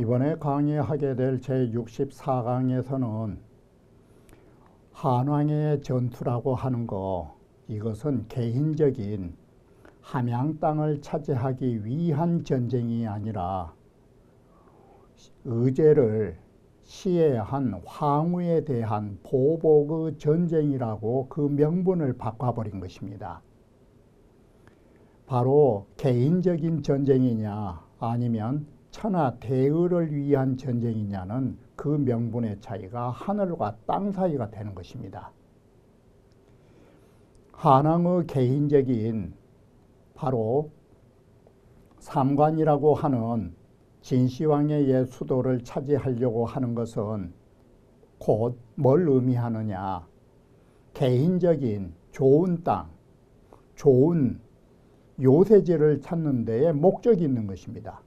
이번에 강의하게 될 제64강에서는 한왕의 전투라고 하는 거, 이것은 개인적인 함양 땅을 차지하기 위한 전쟁이 아니라 의제를 시해한 황후에 대한 보복의 전쟁이라고 그 명분을 바꿔버린 것입니다. 바로 개인적인 전쟁이냐 아니면 천하 대의를 위한 전쟁이냐는 그 명분의 차이가 하늘과 땅 사이가 되는 것입니다. 한왕의 개인적인 바로 삼관이라고 하는 진시황의 옛 수도를 차지하려고 하는 것은 곧 뭘 의미하느냐, 개인적인 좋은 땅, 좋은 요새지를 찾는 데에 목적이 있는 것입니다.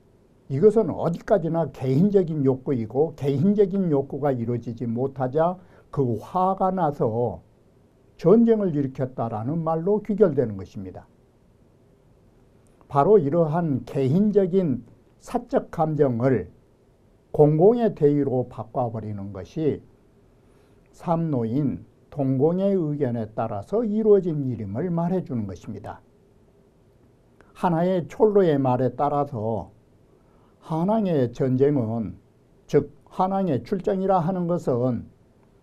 이것은 어디까지나 개인적인 욕구이고, 개인적인 욕구가 이루어지지 못하자 그 화가 나서 전쟁을 일으켰다라는 말로 귀결되는 것입니다. 바로 이러한 개인적인 사적 감정을 공공의 대의로 바꿔버리는 것이 삼노인 동공의 의견에 따라서 이루어진 일임을 말해주는 것입니다. 하나의 촐로의 말에 따라서 한왕의 전쟁은, 즉 한왕의 출정이라 하는 것은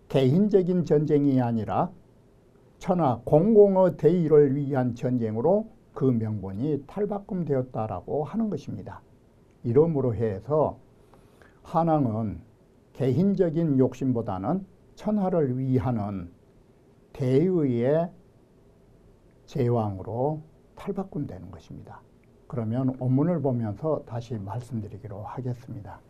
개인적인 전쟁이 아니라 천하 공공의 대의를 위한 전쟁으로 그 명분이 탈바꿈되었다라고 하는 것입니다. 이러므로 해서 한왕은 개인적인 욕심보다는 천하를 위하는 대의의 제왕으로 탈바꿈되는 것입니다. 그러면 원문을 보면서 다시 말씀드리기로 하겠습니다.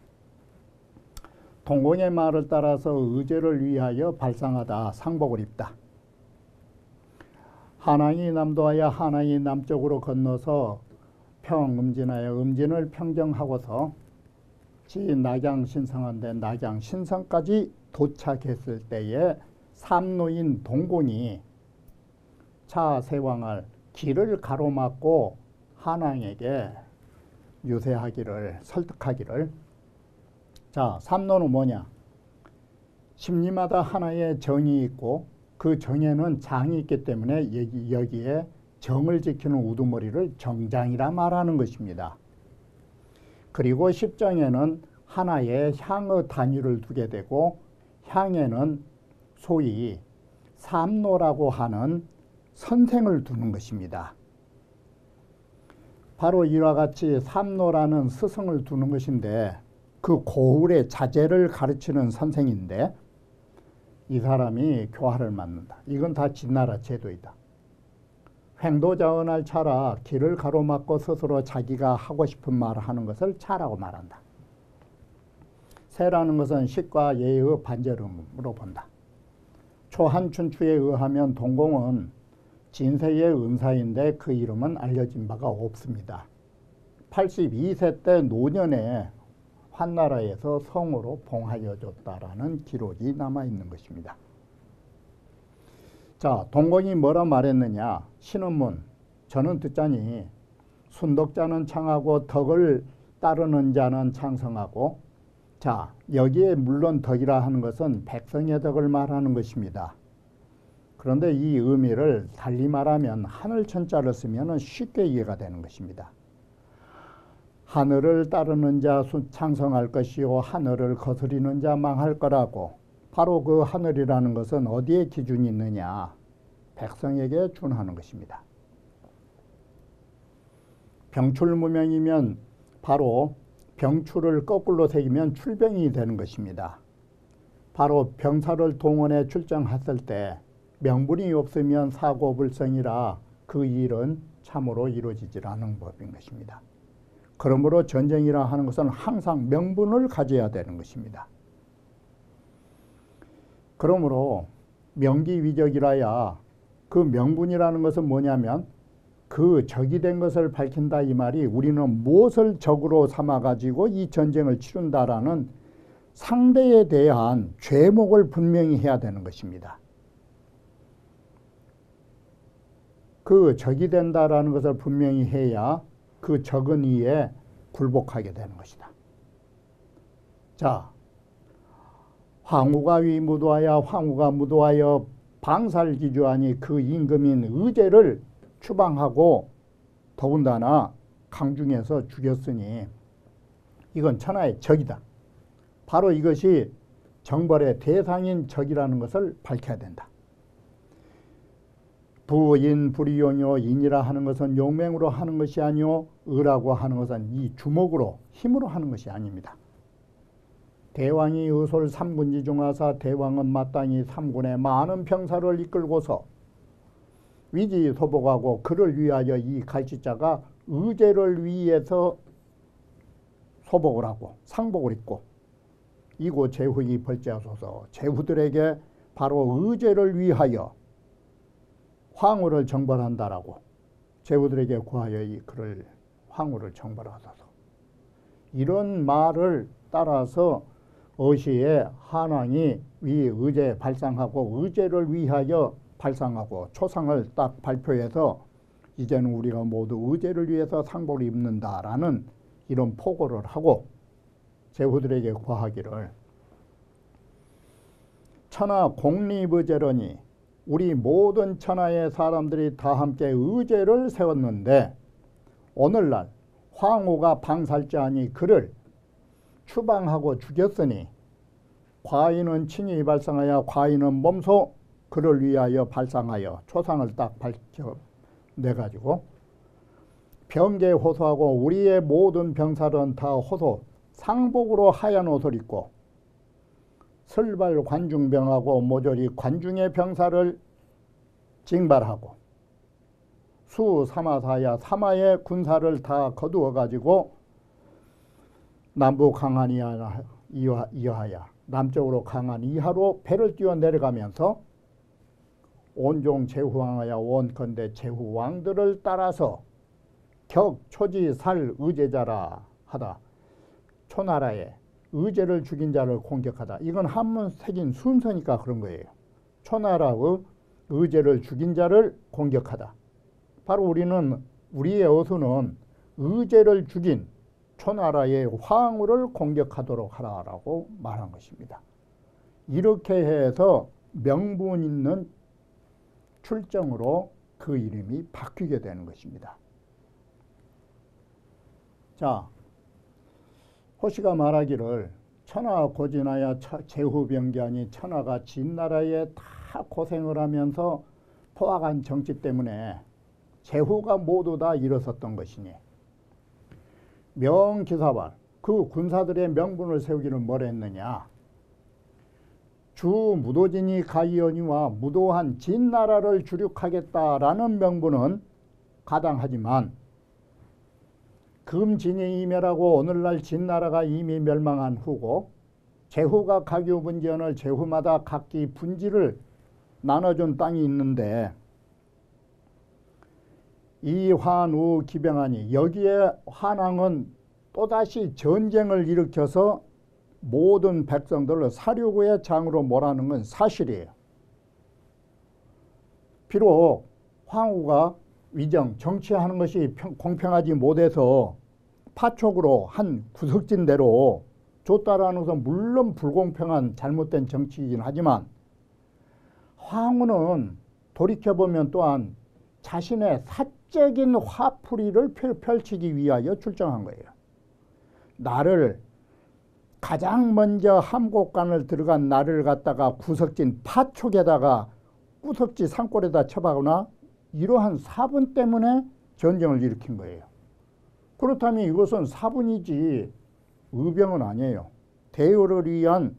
동공의 말을 따라서 의제를 위하여 발상하다, 상복을 입다. 한왕이 남도하여 한왕이 남쪽으로 건너서 평음진하여 음진을 평정하고서 낙양신성한데 낙양신성까지 도착했을 때에 삼노인 동공이 차세왕을 길을 가로막고 한왕에게 유세하기를, 설득하기를. 자, 삼노는 뭐냐? 심리마다 하나의 정이 있고 그 정에는 장이 있기 때문에 여기에 정을 지키는 우두머리를 정장이라 말하는 것입니다. 그리고 십정에는 하나의 향의 단위를 두게 되고 향에는 소위 삼노라고 하는 선생을 두는 것입니다. 바로 이와 같이 삼노라는 스승을 두는 것인데 그 고을의 자제를 가르치는 선생인데 이 사람이 교화를 맡는다. 이건 다 진나라 제도이다. 횡도자언할 차라, 길을 가로막고 스스로 자기가 하고 싶은 말을 하는 것을 차라고 말한다. 세라는 것은 식과 예의 반절음으로 본다. 초한춘추에 의하면 동공은 진세의 은사인데 그 이름은 알려진 바가 없습니다. 82세 때 노년에 환나라에서 성으로 봉하여 줬다라는 기록이 남아있는 것입니다. 자, 동공이 뭐라 말했느냐? 신은문, 저는 듣자니 순덕자는 창하고 덕을 따르는 자는 창성하고, 자, 여기에 물론 덕이라 하는 것은 백성의 덕을 말하는 것입니다. 그런데 이 의미를 달리 말하면 하늘천자를 쓰면 쉽게 이해가 되는 것입니다. 하늘을 따르는 자 창성할 것이요 하늘을 거스리는 자 망할 거라고. 바로 그 하늘이라는 것은 어디에 기준이 있느냐? 백성에게 준하는 것입니다. 병출무명이면 바로 병출을 거꾸로 새기면 출병이 되는 것입니다. 바로 병사를 동원해 출정했을 때 명분이 없으면 사고불성이라 그 일은 참으로 이루어지지 않은 법인 것입니다. 그러므로 전쟁이라 하는 것은 항상 명분을 가져야 되는 것입니다. 그러므로 명기위적이라야 그 명분이라는 것은 뭐냐면 그 적이 된 것을 밝힌다 이 말이 우리는 무엇을 적으로 삼아가지고 이 전쟁을 치른다라는 상대에 대한 죄목을 분명히 해야 되는 것입니다. 그 적이 된다라는 것을 분명히 해야 그 적은 이에 굴복하게 되는 것이다. 자, 황후가 위무도하여 황후가 무도하여 방살기주하니 그 임금인 의제를 추방하고 더군다나 강중에서 죽였으니 이건 천하의 적이다. 바로 이것이 정벌의 대상인 적이라는 것을 밝혀야 된다. 부인 불이용이요 인이라 하는 것은 용맹으로 하는 것이 아니요 의라고 하는 것은 이 주먹으로 힘으로 하는 것이 아닙니다. 대왕이 의솔 삼군지 중하사 대왕은 마땅히 삼군의 많은 병사를 이끌고서 위지소복하고 그를 위하여 이 갈치자가 의제를 위해서 소복을 하고 상복을 입고 이고 제후이 벌제하소서. 제후들에게 바로 의제를 위하여 황후를 정벌한다라고 제후들에게 구하여 그를 황후를 정벌하소서. 이런 말을 따라서 어시에 한왕이 위 의제 발상하고 의제를 위하여 발상하고 초상을 딱 발표해서 이제는 우리가 모두 의제를 위해서 상복을 입는다라는 이런 포고를 하고 제후들에게 구하기를 천하 공립의제러니 우리 모든 천하의 사람들이 다 함께 의제를 세웠는데 오늘날 황후가 방살자니 그를 추방하고 죽였으니 과인은 친히 발상하여 과인은 몸소 그를 위하여 발상하여 초상을 딱 밝혀내가지고 병계 호소하고 우리의 모든 병사들은 다 호소 상복으로 하얀 옷을 입고 설발 관중병하고 모조리 관중의 병사를 징발하고 수 사마사야 사마의 군사를 다 거두어 가지고 남부 강한 이하야 남쪽으로 강한 이하로 배를 띄워 내려가면서 온종 제후왕하야 원컨대 제후왕들을 따라서 격초지살 의제자라 하다. 초나라에 의제를 죽인 자를 공격하다. 이건 한문 새긴 순서니까 그런 거예요. 초나라의 의제를 죽인 자를 공격하다. 바로 우리의 어수는 의제를 죽인 초나라의 황후를 공격하도록 하라라고 말한 것입니다. 이렇게 해서 명분 있는 출정으로 그 이름이 바뀌게 되는 것입니다. 자, 호시가 말하기를 천하 고진하여 제후병기하니 천하가 진나라에 다 고생을 하면서 포악한 정치 때문에 제후가 모두 다 일어섰던 것이니 명기사발 그 군사들의 명분을 세우기를 뭘 했느냐. 주 무도진이 가이언이와 무도한 진나라를 주륙하겠다라는 명분은 가당하지만 금진이 이멸하고 오늘날 진나라가 이미 멸망한 후고 제후가 각유 분지언을 제후마다 각기 분지를 나눠준 땅이 있는데 이 환우 기병하니 여기에 한왕은 또다시 전쟁을 일으켜서 모든 백성들을 사륙의 장으로 몰아넣은 건 사실이에요. 비록 황후가 위정, 정치하는 것이 공평하지 못해서 파촉으로 한 구석진대로 줬다라는 것은 물론 불공평한 잘못된 정치이긴 하지만 황후는 돌이켜보면 또한 자신의 사적인 화풀이를 펼치기 위하여 출정한 거예요. 나를 가장 먼저 함곡간을 들어간 나를 갖다가 구석진 파촉에다가 구석지 산골에다 쳐박거나 이러한 사분 때문에 전쟁을 일으킨 거예요. 그렇다면 이것은 사분이지 의병은 아니에요. 대의를 위한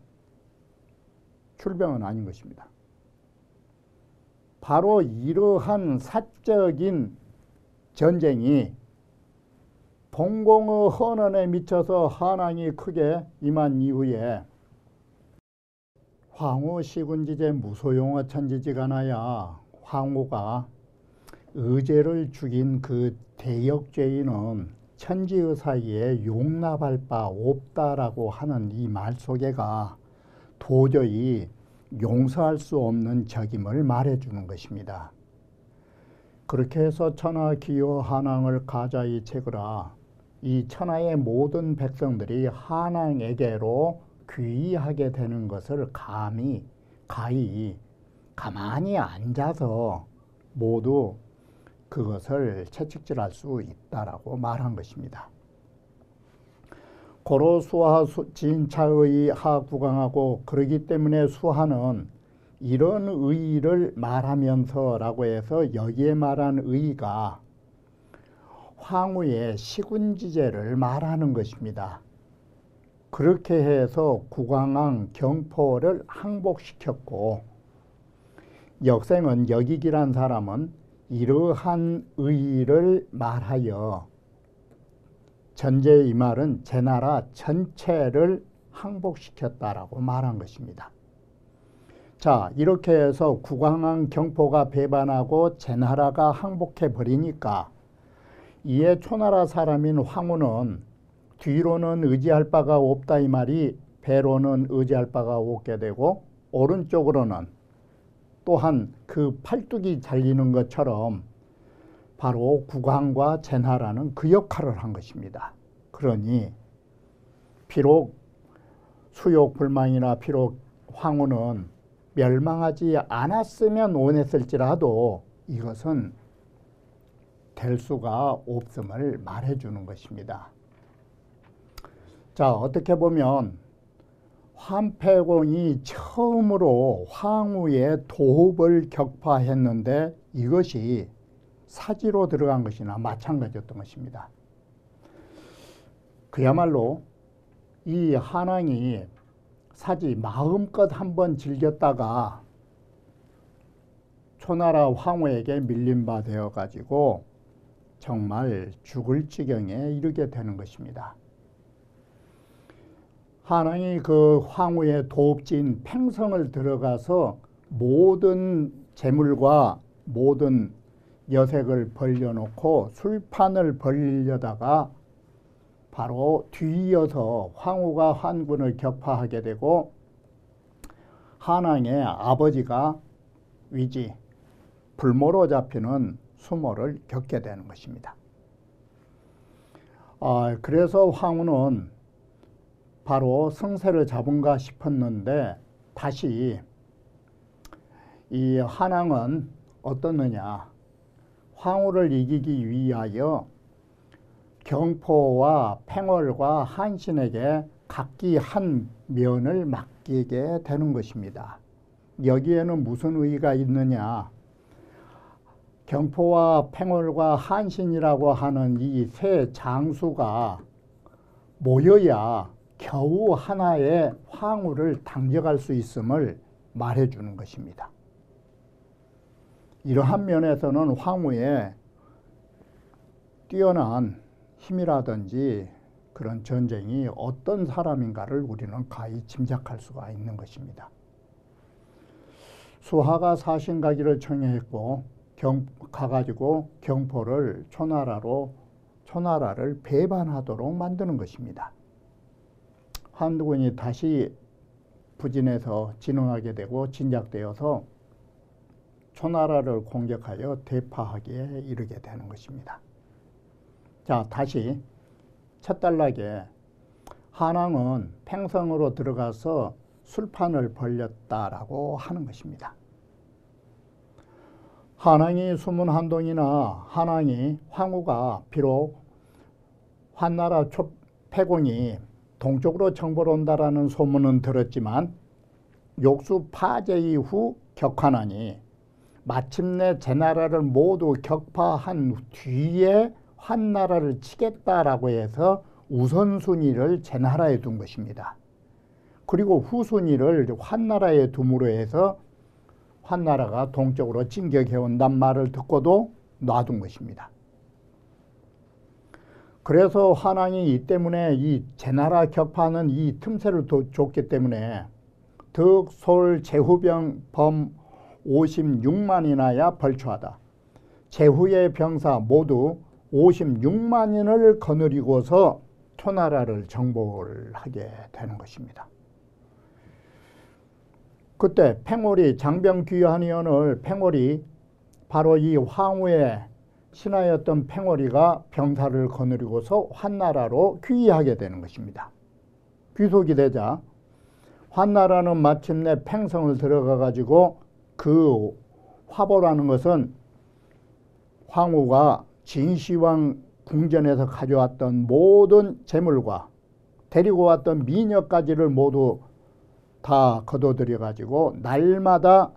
출병은 아닌 것입니다. 바로 이러한 사적인 전쟁이 동공의 헌원에 미쳐서 한왕이 크게 임한 이후에 황후 시군지제 무소용어 천지지간하야 황후가 의제를 죽인 그 대역죄인은 천지의 사이에 용납할 바 없다라고 하는 이 말 속에가 도저히 용서할 수 없는 적임을 말해주는 것입니다. 그렇게 해서 천하 기요 한왕을 가자이 채그라 이 천하의 모든 백성들이 한왕에게로 귀의하게 되는 것을 가히 가만히 앉아서 모두 그것을 채찍질할 수 있다라고 말한 것입니다. 고로 수하 진차의 하구강하고 그러기 때문에 수하는 이런 의의를 말하면서라고 해서 여기에 말한 의의가 황후의 시군지제를 말하는 것입니다. 그렇게 해서 구광왕 경포를 항복시켰고 역생은 여기기란 사람은 이러한 의의를 말하여 전제 이 말은 제나라 전체를 항복시켰다라고 말한 것입니다. 자, 이렇게 해서 구광왕 경포가 배반하고 제나라가 항복해 버리니까 이에 초나라 사람인 황후는 뒤로는 의지할 바가 없다 이 말이 배로는 의지할 바가 없게 되고 오른쪽으로는 또한 그 팔뚝이 잘리는 것처럼 바로 구광과 제나라는 그 역할을 한 것입니다. 그러니 비록 수욕불망이나 비록 황후는 멸망하지 않았으면 원했을지라도 이것은 될 수가 없음을 말해주는 것입니다. 자, 어떻게 보면 환패공이 처음으로 황후의 도읍을 격파했는데 이것이 사지로 들어간 것이나 마찬가지였던 것입니다. 그야말로 이 한왕이 사지 마음껏 한번 즐겼다가 초나라 황후에게 밀린 바 되어 가지고 정말 죽을 지경에 이르게 되는 것입니다. 한왕이 그 황후의 도읍지인 팽성을 들어가서 모든 재물과 모든 여색을 벌려놓고 술판을 벌리려다가 바로 뒤이어서 황후가 환군을 격파하게 되고 한왕의 아버지가 위지 불모로 잡히는 수모를 겪게 되는 것입니다. 그래서 황후는 바로 성세를 잡은가 싶었는데 다시 이 한왕은 어떻느냐, 황후를 이기기 위하여 경포와 팽월과 한신에게 각기 한 면을 맡기게 되는 것입니다. 여기에는 무슨 의의가 있느냐, 경포와 팽월과 한신이라고 하는 이 세 장수가 모여야 겨우 하나의 황후를 당적할 수 있음을 말해주는 것입니다. 이러한 면에서는 황후의 뛰어난 힘이라든지 그런 전쟁이 어떤 사람인가를 우리는 가히 짐작할 수가 있는 것입니다. 수하가 사신가기를 청해했고 가가지고 경포를 초나라를 배반하도록 만드는 것입니다. 한국군이 다시 부진해서 진흥하게 되고 진작되어서 초나라를 공격하여 대파하기에 이르게 되는 것입니다. 자, 다시 첫 단락에 한왕은 팽성으로 들어가서 술판을 벌렸다라고 하는 것입니다. 한왕이 숨은 한동이나 한왕이 황후가 비록 한나라 패공이 동쪽으로 정보로 온다라는 소문은 들었지만 욕수 파제 이후 격환하니 마침내 제나라를 모두 격파한 뒤에 한나라를 치겠다라고 해서 우선순위를 제나라에 둔 것입니다. 그리고 후순위를 한나라에 둠으로 해서 한나라가 동쪽으로 진격해온단 말을 듣고도 놔둔 것입니다. 그래서 한왕이 이 때문에 이 제나라 격파하는 이 틈새를 줬기 때문에 득솔 제후병 범 56만이나야 벌초하다. 제후의 병사 모두 56만인을 거느리고서 초나라를 정복을 하게 되는 것입니다. 그때 팽월이 장병 귀환위원을 팽월이 바로 이 황후의 신하였던 팽월이가 병사를 거느리고서 한나라로 귀의하게 되는 것입니다. 귀속이 되자 환나라는 마침내 팽성을 들어가 가지고 그 화보라는 것은 황후가 진시황 궁전에서 가져왔던 모든 재물과 데리고 왔던 미녀까지를 모두 다 거둬들여 가지고 날마다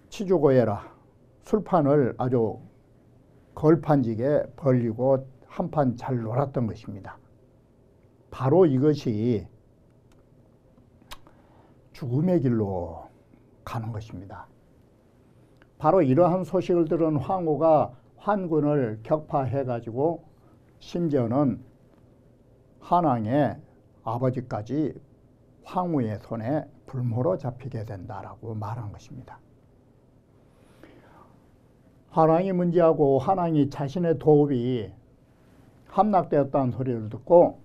치주고해라 술판을 아주 걸판지게 벌리고 한판 잘 놀았던 것입니다. 바로 이것이 죽음의 길로 가는 것입니다. 바로 이러한 소식을 들은 황후가 환군을 격파해 가지고 심지어는 한왕의 아버지까지 황후의 손에 불모로 잡히게 된다라고 말한 것입니다. 한왕이 문제하고 한왕이 자신의 도읍이 함락되었다는 소리를 듣고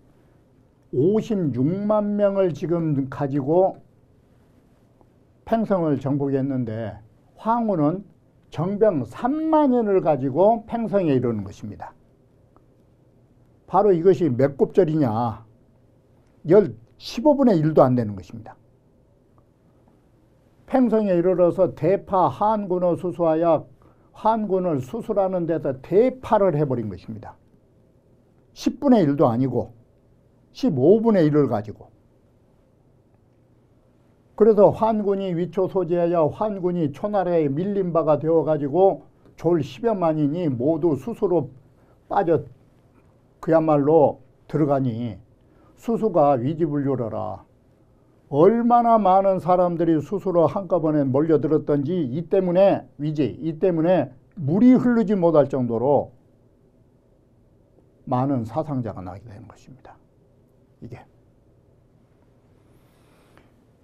56만 명을 지금 가지고 팽성을 정복했는데 황후는 정병 3만연을 가지고 팽성에 이르는 것입니다. 바로 이것이 몇 곱절이냐? 15분의 1도 안 되는 것입니다. 팽성에 이르러서 대파 한군을 수수하여 한군을 수술하는 데서 대파를 해버린 것입니다. 10분의 1도 아니고 15분의 1을 가지고. 그래서 환군이 위초소지하여 환군이 초나라에 밀린 바가 되어가지고 졸 10여만이니 모두 수수로 빠져 그야말로 들어가니 수수가 위지불교라라. 얼마나 많은 사람들이 수수로 한꺼번에 몰려들었던지 이 때문에 물이 흐르지 못할 정도로 많은 사상자가 나게 되는 것입니다. 이게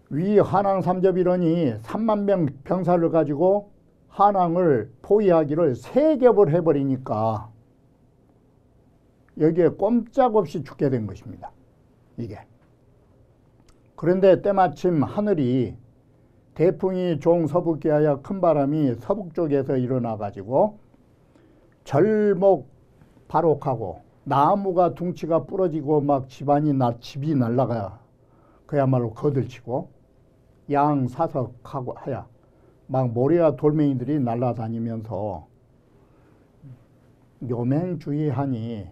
위 한왕 삼접일원이 3만 명 병사를 가지고 한왕을 포위하기를 3겹을 해버리니까 여기에 꼼짝없이 죽게 된 것입니다. 이게. 그런데 때마침 하늘이 대풍이 종서북게 하여 큰 바람이 서북 쪽에서 일어나 가지고 절목 발옥하고 나무가 둥치가 부러지고 막 집이 날라가 그야말로 거들치고 양사석하고 하야 막 모래와 돌멩이들이 날아다니면서 요맹주의하니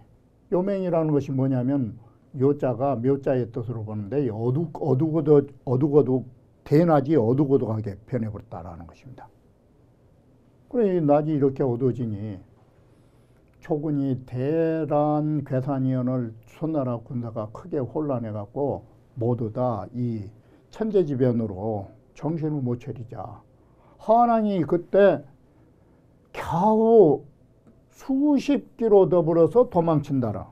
요맹이라는 것이 뭐냐면 묘자가 묘자의 뜻으로 보는데 어둑어둑 대낮이 어둑어둑하게 변해버렸다라는 것입니다. 그래 낮이 이렇게 어두워지니 초군이 대란 괴산위원을 손나라 군사가 크게 혼란해갖고 모두 다 이 천재지변으로 정신을 못 차리자 한왕이 그때 겨우 수십 기로 더불어서 도망친다라.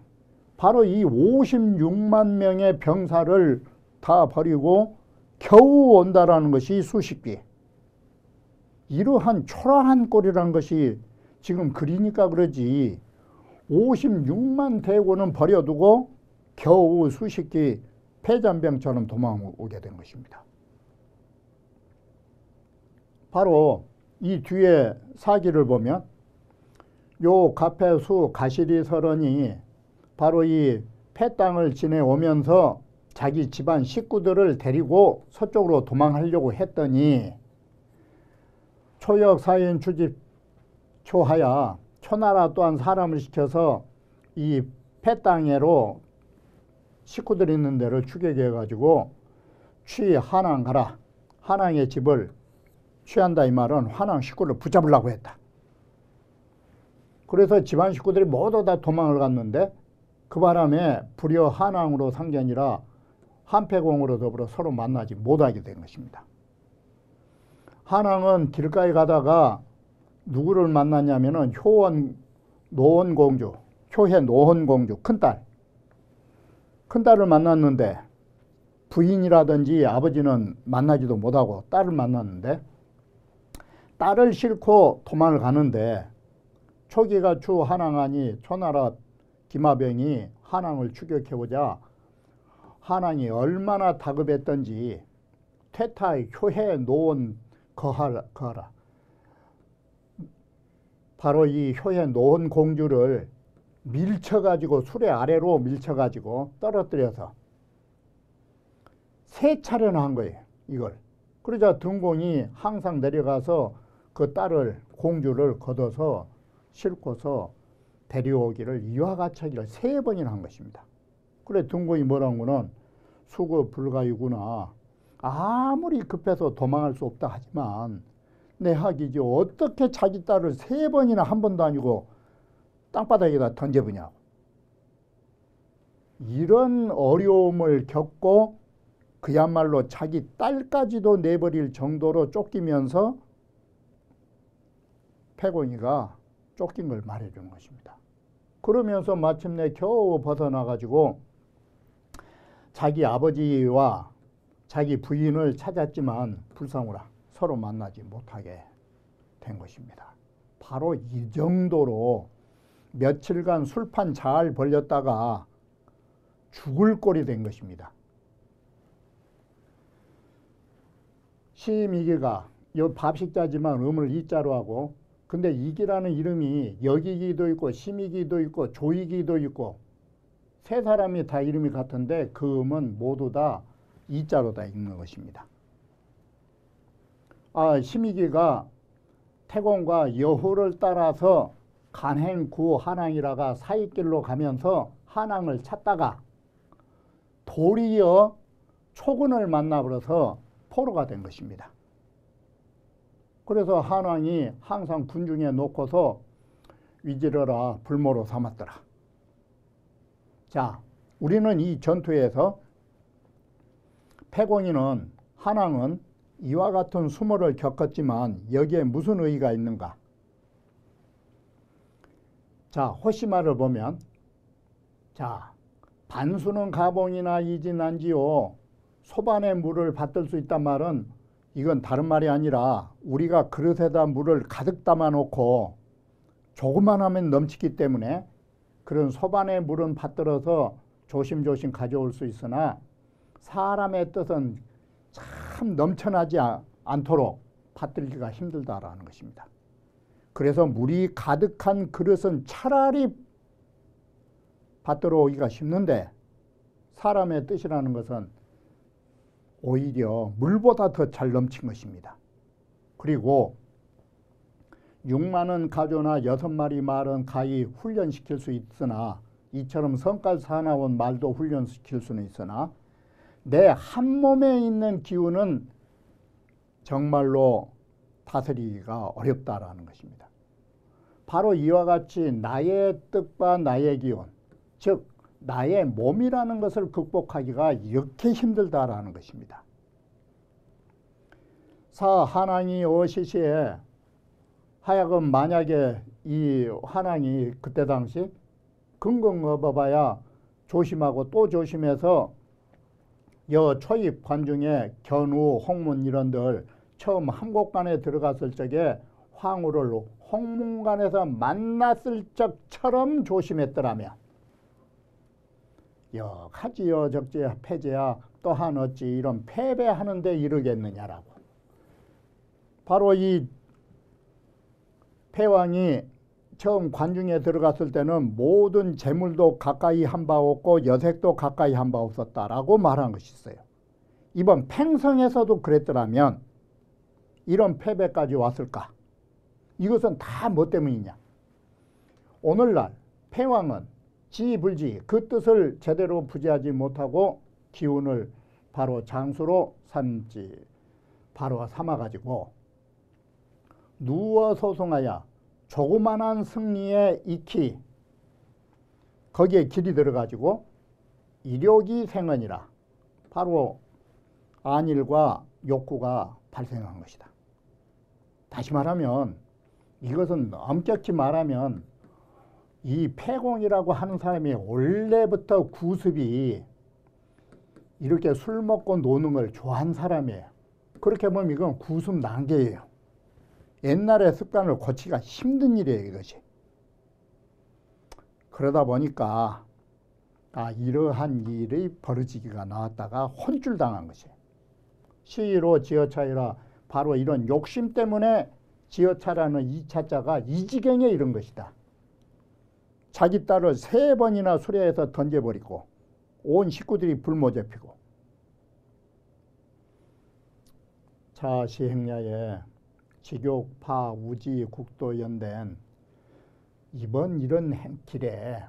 바로 이 56만 명의 병사를 다 버리고 겨우 온다라는 것이 수십 기. 이러한 초라한 꼴이라는 것이 지금 그리니까 그러지 56만 대군은 버려두고 겨우 수십 기 패잔병처럼 도망오게 된 것입니다. 바로 이 뒤에 사기를 보면 요 가패수 가시리 설원이 바로 이 패땅을 지내오면서 자기 집안 식구들을 데리고 서쪽으로 도망하려고 했더니 초역 사인 추집 초하야 초나라 또한 사람을 시켜서 이 패땅에로 식구들 있는 데를 추격해가지고 취 한왕 가라. 한왕의 집을 취한다 이 말은 한왕 식구를 붙잡으려고 했다. 그래서 집안 식구들이 모두 다 도망을 갔는데 그 바람에 불여 한왕으로 상견이라 한패공으로 더불어 서로 만나지 못하게 된 것입니다. 한왕은 길가에 가다가 누구를 만났냐면은 효해 노원공주 큰딸을 만났는데 부인이라든지 아버지는 만나지도 못하고 딸을 만났는데 딸을 싣고 도망을 가는데 초기가 추 한왕하니 초나라 기마병이 한왕을 추격해보자 한왕이 얼마나 다급했던지 퇴타 효해 노원 거하라. 바로 이 효해 노원 공주를 밀쳐가지고 수레 아래로 밀쳐가지고 떨어뜨려서 3차례나 한 거예요, 이걸. 그러자 등공이 항상 내려가서 그 딸을, 공주를 걷어서 싣고서 데려오기를 이와 같이 하기를 3번이나 한 것입니다. 그래 등공이 뭐라고는 수고 불가이구나. 아무리 급해서 도망할 수 없다 하지만 내 학이지 어떻게 자기 딸을 3번이나 한 번도 아니고 땅바닥에다 던져보냐고. 이런 어려움을 겪고 그야말로 자기 딸까지도 내버릴 정도로 쫓기면서 패공이가 쫓긴 걸 말해주는 것입니다. 그러면서 마침내 겨우 벗어나가지고 자기 아버지와 자기 부인을 찾았지만 불상으로 서로 만나지 못하게 된 것입니다. 바로 이 정도로 며칠간 술판 잘 벌렸다가 죽을 꼴이 된 것입니다. 시임이기가 요 밥식자지만 음을 이자로 하고, 근데 이기라는 이름이 여기기도 있고 심이기도 있고 조이기도 있고 3사람이 다 이름이 같은데 그 음은 모두 다 이자로 다 읽는 것입니다. 심이기가 태공과 여호를 따라서 간행구 한항이라가 사이길로 가면서 한항을 찾다가 도리어 초근을 만나버려서 포로가 된 것입니다. 그래서 한왕이 항상 군중에 놓고서 위지르라 불모로 삼았더라. 자, 우리는 이 전투에서 패공이는 한왕은 이와 같은 수모를 겪었지만 여기에 무슨 의의가 있는가? 자, 호시마를 보면, 자, 반수는 가봉이나 이진난지요. 소반의 물을 받들 수 있단 말은 이건 다른 말이 아니라 우리가 그릇에다 물을 가득 담아 놓고 조금만 하면 넘치기 때문에 그런 소반의 물은 받들어서 조심조심 가져올 수 있으나 사람의 뜻은 참 넘쳐나지 않도록 받들기가 힘들다라는 것입니다. 그래서 물이 가득한 그릇은 차라리 받들어 오기가 쉽는데 사람의 뜻이라는 것은 오히려 물보다 더 잘 넘친 것입니다. 그리고 6만원 가조나 6마리 말은 가히 훈련시킬 수 있으나 이처럼 성깔 사나운 말도 훈련시킬 수는 있으나 내 한 몸에 있는 기운은 정말로 다스리기가 어렵다라는 것입니다. 바로 이와 같이 나의 뜻과 나의 기운, 즉 나의 몸이라는 것을 극복하기가 이렇게 힘들다라는 것입니다. 사 한왕이 어시시에 하여금 만약에 이 한왕이 그때 당시 긍긍 업어봐야 조심하고 또 조심해서 여 초입 관중에 견우, 홍문 이런들 처음 함곡관에 들어갔을 적에 황후를 홍문관에서 만났을 적처럼 조심했더라면 여하지여 적지야 패제야 또한 어찌 이런 패배하는 데 이르겠느냐라고. 바로 이 패왕이 처음 관중에 들어갔을 때는 모든 재물도 가까이 한 바 없고 여색도 가까이 한 바 없었다라고 말한 것이 있어요. 이번 팽성에서도 그랬더라면 이런 패배까지 왔을까? 이것은 다 뭐 때문이냐? 오늘날 패왕은 지불지 그 뜻을 제대로 부지하지 못하고 기운을 바로 장수로 삼지 바로 삼아가지고 누워 소송하여 조그만한 승리에 익히 거기에 길이 들어가지고 이력이 생언이라 바로 안일과 욕구가 발생한 것이다. 다시 말하면 이것은 엄격히 말하면 이 패공이라고 하는 사람이 원래부터 구습이 이렇게 술 먹고 노는 걸 좋아하는 사람이에요. 그렇게 보면 이건 구습 난계예요. 옛날의 습관을 고치기가 힘든 일이에요, 이것이. 그러다 보니까 이러한 일이 벌어지기가 나왔다가 혼쭐 당한 것이에요. 시로 지어차이라 바로 이런 욕심 때문에 지어차라는 이 차자가 이 지경에 이른 것이다. 자기 딸을 3번이나 수레에서 던져버리고 온 식구들이 불모잡히고 자, 시행야에 직욕파 우지 국도 연대는 이번 이런 길에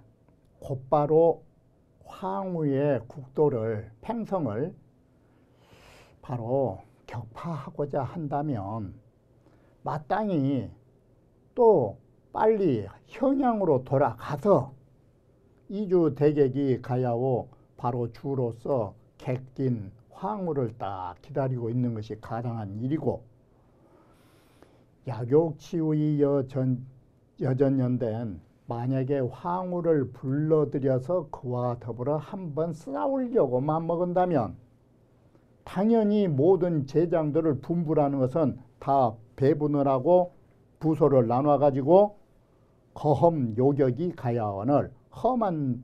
곧바로 황후의 국도를 팽성을 바로 격파하고자 한다면 마땅히 또 빨리 현양으로 돌아가서 이주 대객이 가야오 바로 주로서 객긴 황후를 딱 기다리고 있는 것이 가당한 일이고, 약욕치우의 여전연대는 만약에 황후를 불러들여서 그와 더불어 한번 싸우려고 맘먹은다면 당연히 모든 제장들을 분부라는 것은 다 배분을 하고 부소를 나눠가지고 거험 요격이 가야원을 험한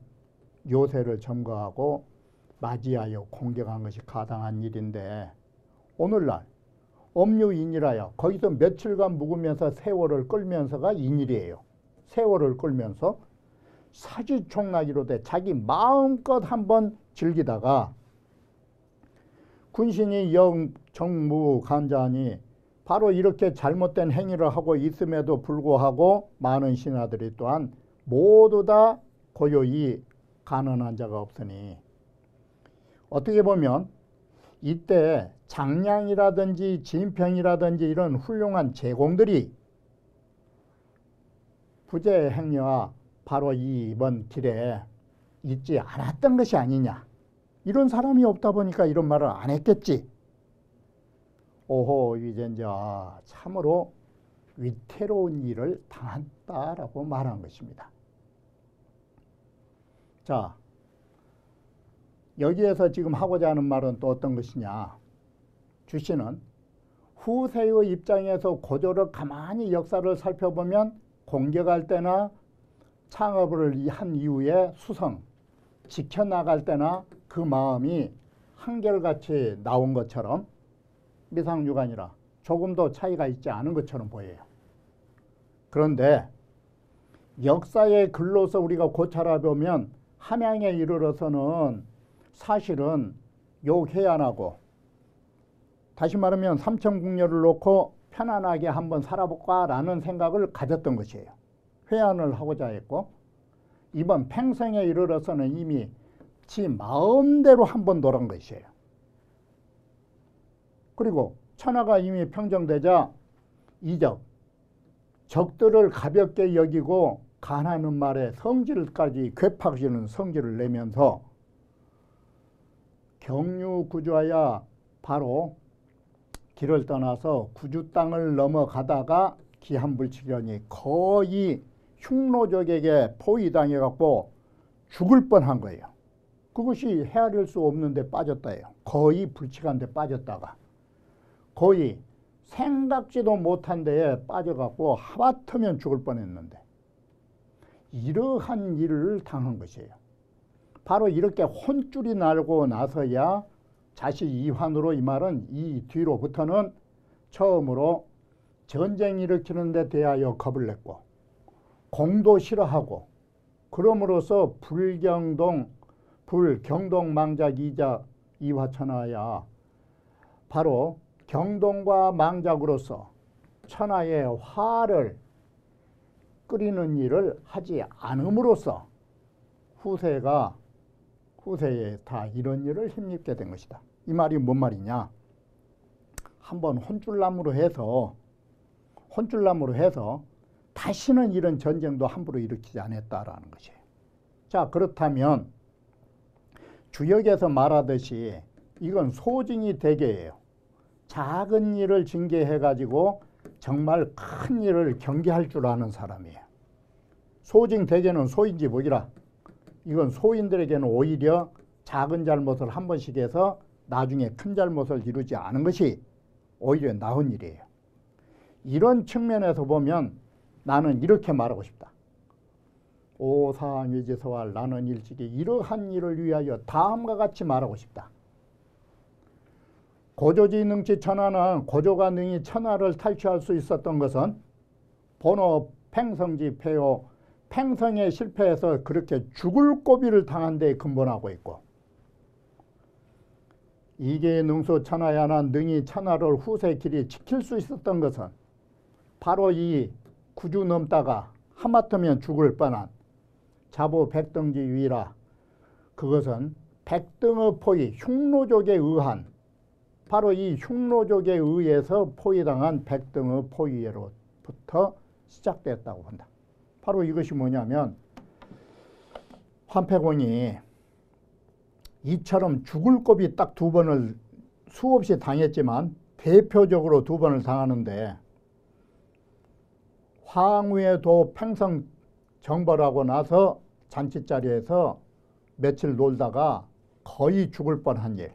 요새를 점거하고 맞이하여 공격한 것이 가당한 일인데, 오늘날 업류인이라야 거기서 며칠간 묵으면서 세월을 끌면서가 인일이에요. 세월을 끌면서 사지총락이로돼 자기 마음껏 한번 즐기다가 군신이 정무간자하니 바로 이렇게 잘못된 행위를 하고 있음에도 불구하고 많은 신하들이 또한 모두 다 고요히 간언한 자가 없으니, 어떻게 보면 이때 장량이라든지 진평이라든지 이런 훌륭한 제공들이 부재 행여와 바로 이번 길에 있지 않았던 것이 아니냐. 이런 사람이 없다 보니까 이런 말을 안 했겠지. 오호, 위전자 참으로 위태로운 일을 당했다라고 말한 것입니다. 자, 여기에서 지금 하고자 하는 말은 또 어떤 것이냐. 주씨는 후세의 입장에서 고조를 가만히 역사를 살펴보면 공격할 때나 창업을 한 이후에 수성, 지켜나갈 때나 그 마음이 한결같이 나온 것처럼 미상유관이라 조금도 차이가 있지 않은 것처럼 보여요. 그런데 역사의 글로서 우리가 고찰해보면 함양에 이르러서는 사실은 요 해안하고, 다시 말하면 삼천궁녀를 놓고 편안하게 한번 살아볼까 라는 생각을 가졌던 것이에요. 회안을 하고자 했고, 이번 팽성에 이르러서는 이미 지 마음대로 한번 놀은 것이에요. 그리고 천하가 이미 평정되자 적들을 가볍게 여기고 간하는 말에 성질까지 괴팍지는 성질을 내면서 경유구주하여 바로 길을 떠나서 구주 땅을 넘어가다가 기한불치견이 거의 흉노적에게 포위당해갖고 죽을 뻔한 거예요. 그것이 헤아릴 수 없는 데 빠졌다예요. 거의 불치간 데 빠졌다가 거의 생각지도 못한 데에 빠져갖고 하마터면 죽을 뻔했는데 이러한 일을 당한 것이에요. 바로 이렇게 혼줄이 날고 나서야 자시 이환으로, 이 말은 이 뒤로부터는 처음으로 전쟁 일으키는 데 대하여 겁을 냈고 공도 싫어하고, 그럼으로써 불경동망작이자 이화천하야 바로 경동과 망작으로서 천하의 화를 끓이는 일을 하지 않음으로써 후세에 다 이런 일을 힘입게 된 것이다. 이 말이 뭔 말이냐. 한번 혼쭐남으로 해서 다시는 이런 전쟁도 함부로 일으키지 않았다라는 것이에요. 자, 그렇다면 주역에서 말하듯이 이건 소징이 대계예요. 작은 일을 징계해가지고 정말 큰 일을 경계할 줄 아는 사람이에요. 소징 대계는 소인지 뭐기라. 이건 소인들에게는 오히려 작은 잘못을 한 번씩 해서 나중에 큰 잘못을 이루지 않은 것이 오히려 나은 일이에요. 이런 측면에서 보면 나는 이렇게 말하고 싶다. 오사위지서와 나는 일찍이 이러한 일을 위하여 다음과 같이 말하고 싶다. 고조지 능치 천하는 고조가 능히 천하를 탈취할 수 있었던 것은 번호 팽성지 폐요, 팽성에 실패해서 그렇게 죽을 고비를 당한 데 근본하고 있고, 이계 능수 천하야나 능이 천하를 후세 길이 지킬 수 있었던 것은 바로 이 구주 넘다가 하마터면 죽을 뻔한 자부 백등지 위라. 그것은 백등의 포위, 흉노족에 의한, 바로 이 흉노족에 의해서 포위당한 백등의 포위로부터 시작됐다고 한다. 바로 이것이 뭐냐면 환패공이 이처럼 죽을 곱이 딱 2번을 수없이 당했지만 대표적으로 2번을 당하는데, 황후에도 팽성 정벌하고 나서 잔치자리에서 며칠 놀다가 거의 죽을 뻔한 일,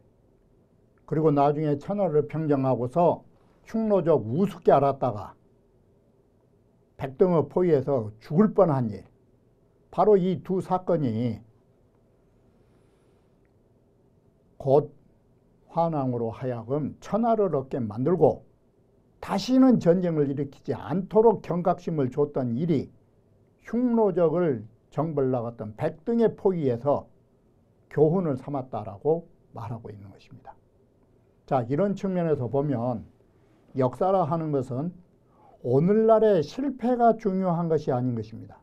그리고 나중에 천하를 평정하고서 흉노족 우습게 알았다가 백등의 포위에서 죽을 뻔한 일, 바로 이 2 사건이 곧 환왕으로 하여금 천하를 얻게 만들고 다시는 전쟁을 일으키지 않도록 경각심을 줬던 일이 흉노족을 정벌나갔던 백등의 포위에서 교훈을 삼았다라고 말하고 있는 것입니다. 자, 이런 측면에서 보면 역사라 하는 것은 오늘날의 실패가 중요한 것이 아닌 것입니다.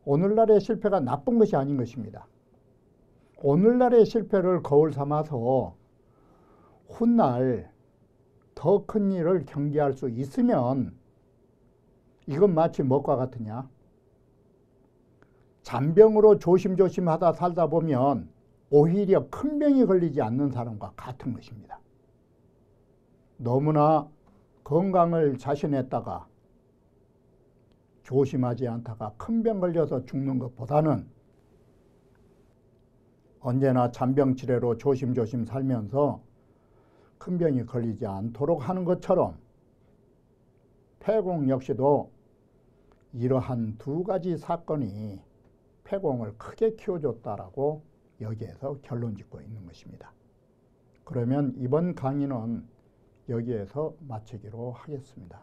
오늘날의 실패가 나쁜 것이 아닌 것입니다. 오늘날의 실패를 거울 삼아서 훗날 더 큰 일을 경계할 수 있으면 이건 마치 무엇과 같으냐? 잔병으로 조심조심 하다 살다 보면 오히려 큰 병이 걸리지 않는 사람과 같은 것입니다. 너무나 건강을 자신했다가 조심하지 않다가 큰 병 걸려서 죽는 것보다는 언제나 잔병치레로 조심조심 살면서 큰 병이 걸리지 않도록 하는 것처럼 패공 역시도 이러한 2가지 사건이 패공을 크게 키워줬다라고 여기에서 결론 짓고 있는 것입니다. 그러면 이번 강의는 여기에서 마치기로 하겠습니다.